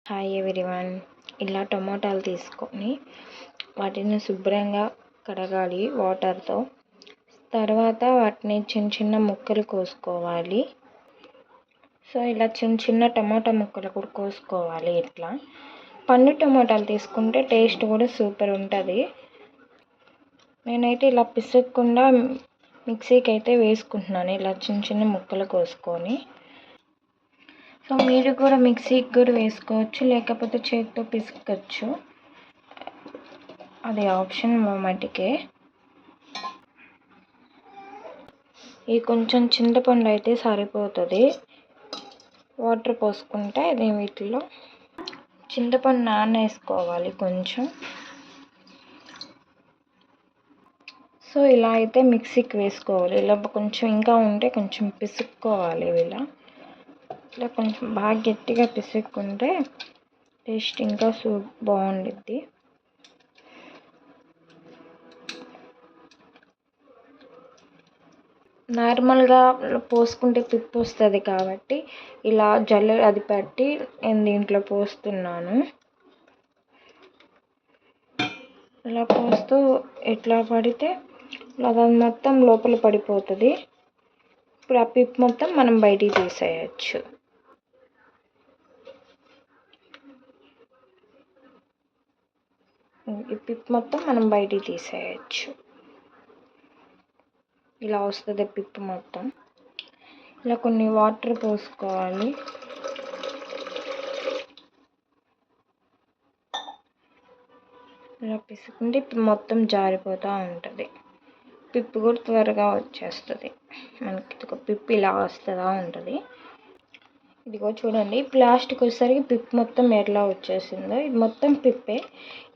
Hi everyone. ఇలా టమోటాలు తీసుకొని వాటిని శుభ్రంగా కడగాలి వాటర్తో. తర్వాత వాటిని చిన్న చిన్న ముక్కలు కోసుకోవాలి. సో ఇలా చిన్న చిన్న టమోటా ముక్కలు కూడా కోసుకోవాలి. ఇట్లా పండు టమోటాలు తీసుకుంటే టేస్ట్ కూడా సూపర్ ఉంటుంది. నేనైతే ఇలా పిసకకుండా మిక్సీకి అయితే వేసుకుంటున్నాను, ఇలా చిన్న చిన్న ముక్కలు కోసుకొని. సో మీరు కూడా మిక్సీకి కూడా వేసుకోవచ్చు, లేకపోతే చేతితో పిసుకచ్చు, అది ఆప్షన్ మటుకే. ఈ కొంచెం చింతపండు అయితే సరిపోతుంది. వాటర్ పోసుకుంటే అది వీటిలో చింతపండు నానేసుకోవాలి కొంచెం. సో ఇలా అయితే మిక్సీకి వేసుకోవాలి. ఇలా కొంచెం ఇంకా ఉంటే కొంచెం పిసుక్కోవాలి. ఇలా కొంచెం బాగా గట్టిగా పిసుక్కుంటే టేస్ట్ ఇంకా బాగుండిద్ది. నార్మల్గా పోసుకుంటే పిప్పు వస్తుంది కాబట్టి ఇలా అది పెట్టి నేను దీంట్లో పోస్తున్నాను. ఇలా పోస్తూ ఎట్లా పడితే అది మొత్తం లోపల పడిపోతుంది. ఇప్పుడు ఆ పిప్పు మొత్తం మనం బయటికి తీసేయచ్చు. ఈ పిప్పు మొత్తం మనం బయటికి తీసేయచ్చు. ఇలా వస్తుంది పిప్పు మొత్తం. ఇలా కొన్ని వాటర్ పోసుకోవాలి. ఇలా పిసుకుంటే మొత్తం జారిపోతూ ఉంటుంది. పిప్పు కూడా త్వరగా వచ్చేస్తుంది మనకి. ఒక పిప్పు ఇలా వస్తూ ఉంటుంది. ఇదిగో చూడండి, ప్లాస్టిక్ వచ్చేసరికి పిప్పు మొత్తం ఎట్లా వచ్చేసిందో. ఇది మొత్తం పిప్పే.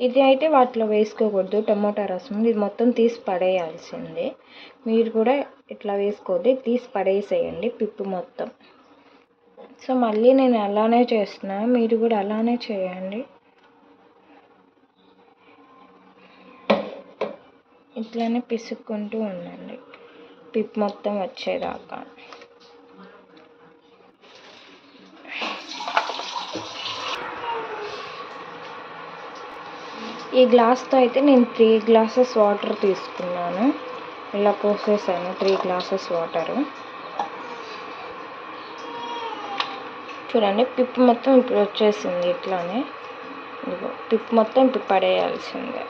ఇది అయితే వాటిలో వేసుకోకూడదు టమోటా రసం, ఇది మొత్తం తీసి పడేయాల్సిందే. మీరు కూడా ఇట్లా వేసుకోవద్దు, తీసి పడేసేయండి పిప్పు మొత్తం. సో మళ్ళీ నేను అలానే చేస్తున్నా, మీరు కూడా అలానే చేయండి. ఇట్లానే పిసుక్కుంటూ ఉండండి పిప్పు మొత్తం వచ్చేదాకా. ఈ గ్లాస్తో అయితే నేను 3 గ్లాసెస్ వాటర్ తీసుకున్నాను. ఇలా పోసేసాను 3 గ్లాసెస్ వాటరు. చూడండి పిప్పు మొత్తం ఇప్పుడు వచ్చేసింది. ఇట్లానే ఇదిగో పిప్పు మొత్తం ఇప్పుడు పడేయాల్సిందే.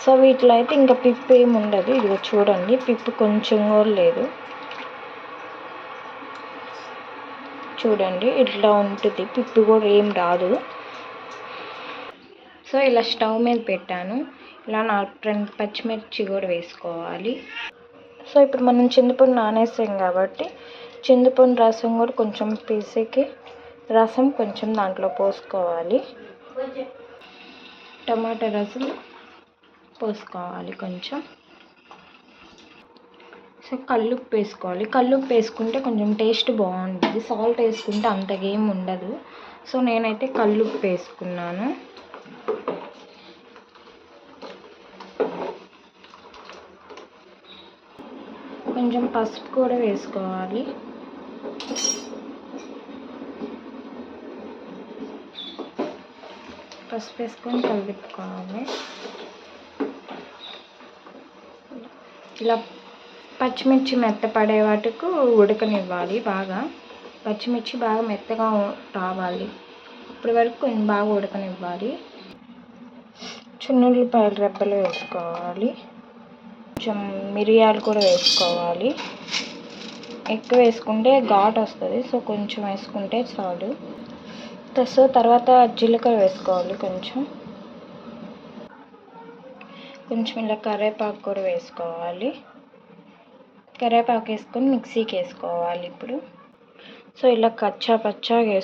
సో వీటిలో అయితే ఇంకా పిప్పు ఏమి ఉండదు. ఇదిగో చూడండి, పిప్పు కొంచెం కూడా లేదు. చూడండి ఇట్లా ఉంటుంది, పిప్పు కూడా ఏం రాదు. సో ఇలా స్టవ్ మీద పెట్టాను. ఇలా 2 పచ్చిమిర్చి కూడా వేసుకోవాలి. సో ఇప్పుడు మనం చింతపండు నానేసాం కాబట్టి చింతపండు రసం కూడా కొంచెం పిసికి రసం కొంచెం దాంట్లో పోసుకోవాలి. టమాటా రసం పోసుకోవాలి కొంచెం. సో కల్లుప్పు వేసుకోవాలి. కల్లుప్పు వేసుకుంటే కొంచెం టేస్ట్ బాగుంటుంది. సాల్ట్ వేసుకుంటే అంతగా ఏమి ఉండదు. సో నేనైతే కల్లుప్పు వేసుకున్నాను. కొంచెం పసుపు కూడా వేసుకోవాలి. పసుపు వేసుకొని కలుపుకోవాలి. ఇలా పచ్చిమిర్చి మెత్తపడే వాటికి ఉడకనివ్వాలి బాగా. పచ్చిమిర్చి బాగా మెత్తగా రావాలి, ఇప్పటి వరకు కొంచెం బాగా ఉడకనివ్వాలి. ఉల్లిపాయల రెబ్బలు వేసుకోవాలి. కొంచెం మిరియాలు కూడా వేసుకోవాలి. ఎక్కువ వేసుకుంటే ఘాటు వస్తుంది, సో కొంచెం వేసుకుంటే చాలు. సో తర్వాత జీలకర్ర వేసుకోవాలి. కొంచెం ఇలా కరివేపాకు కూడా వేసుకోవాలి. కరివేపాకు వేసుకొని మిక్సీకి వేసుకోవాలి ఇప్పుడు. సో ఇలా కచ్చా పచ్చాగా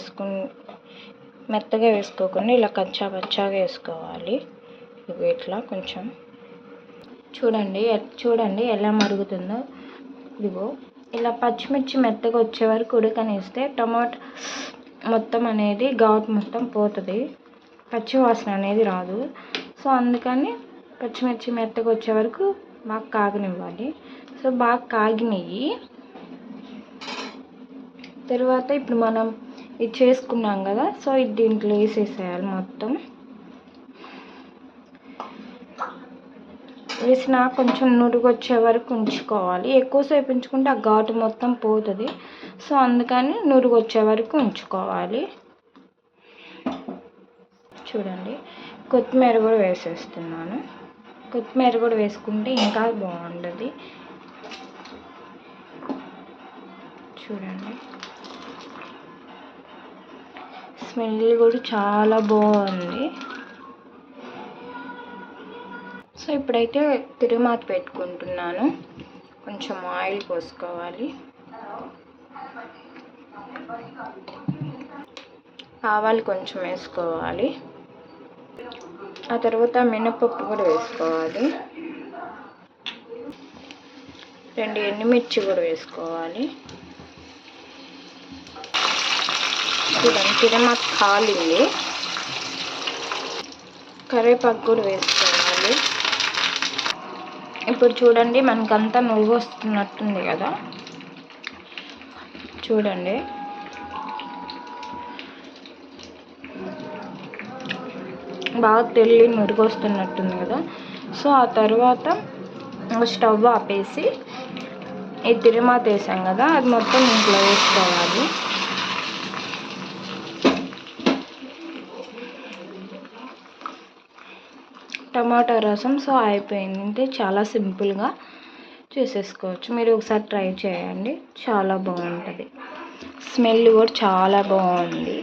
మెత్తగా వేసుకోకుండా ఇలా కచ్చా పచ్చాగా వేసుకోవాలి. ఇట్లా కొంచెం చూడండి ఎలా మరుగుతుందో. ఇదిగో ఇలా పచ్చిమిర్చి మెత్తగా వచ్చే వరకు ఉడకనిస్తే టమాటా మొత్తం అనేది ఘాటు మొత్తం పోతుంది, పచ్చి వాసన అనేది రాదు. సో అందుకని పచ్చిమిర్చి మెత్తగా వచ్చే వరకు బాగా కాగనివ్వాలి. సో బాగా కాగినాయి. తర్వాత ఇప్పుడు మనం ఇది చేసుకున్నాం కదా, సో ఇది దీంట్లో వేసేసేయాలి. మొత్తం వేసిన కొంచెం నురుగు వచ్చే వరకు ఉంచుకోవాలి. ఎక్కువసేపు ఉంచుకుంటే ఆ ఘాటు మొత్తం పోతుంది. సో అందుకని నురుగు వచ్చే వరకు ఉంచుకోవాలి. చూడండి, కొత్తిమీర కూడా వేసేస్తున్నాను. కొత్తిమీర కూడా వేసుకుంటే ఇంకా బాగుంటుంది. చూడండి, స్మెల్ కూడా చాలా బాగుంది. సో ఇప్పుడైతే తిరుమాత పెట్టుకుంటున్నాను. కొంచెం ఆయిల్ పోసుకోవాలి. ఆవాలు కొంచెం వేసుకోవాలి. ఆ తర్వాత మినపప్పు కూడా వేసుకోవాలి. 2 ఎండుమిర్చి కూడా వేసుకోవాలి. చూడండి, తిరుమాత కాలింది. కరివేపాకు కూడా వేసుకోవాలి. ఇప్పుడు చూడండి, మనకంతా నురుగు వస్తున్నట్టుంది కదా. చూడండి, బాగా తెల్లి నురుగు వస్తున్నట్టుంది కదా. సో ఆ తర్వాత స్టవ్ ఆపేసి ఈ తిరుమాత వేసాం కదా, అది మొత్తం ఇంట్లో వేసుకోవాలి. టమాటా రసం సో అయిపోయింది. అంటే చాలా సింపుల్గా చేసేసుకోవచ్చు. మీరు ఒకసారి ట్రై చేయండి, చాలా బాగుంటుంది. స్మెల్ కూడా చాలా బాగుంది.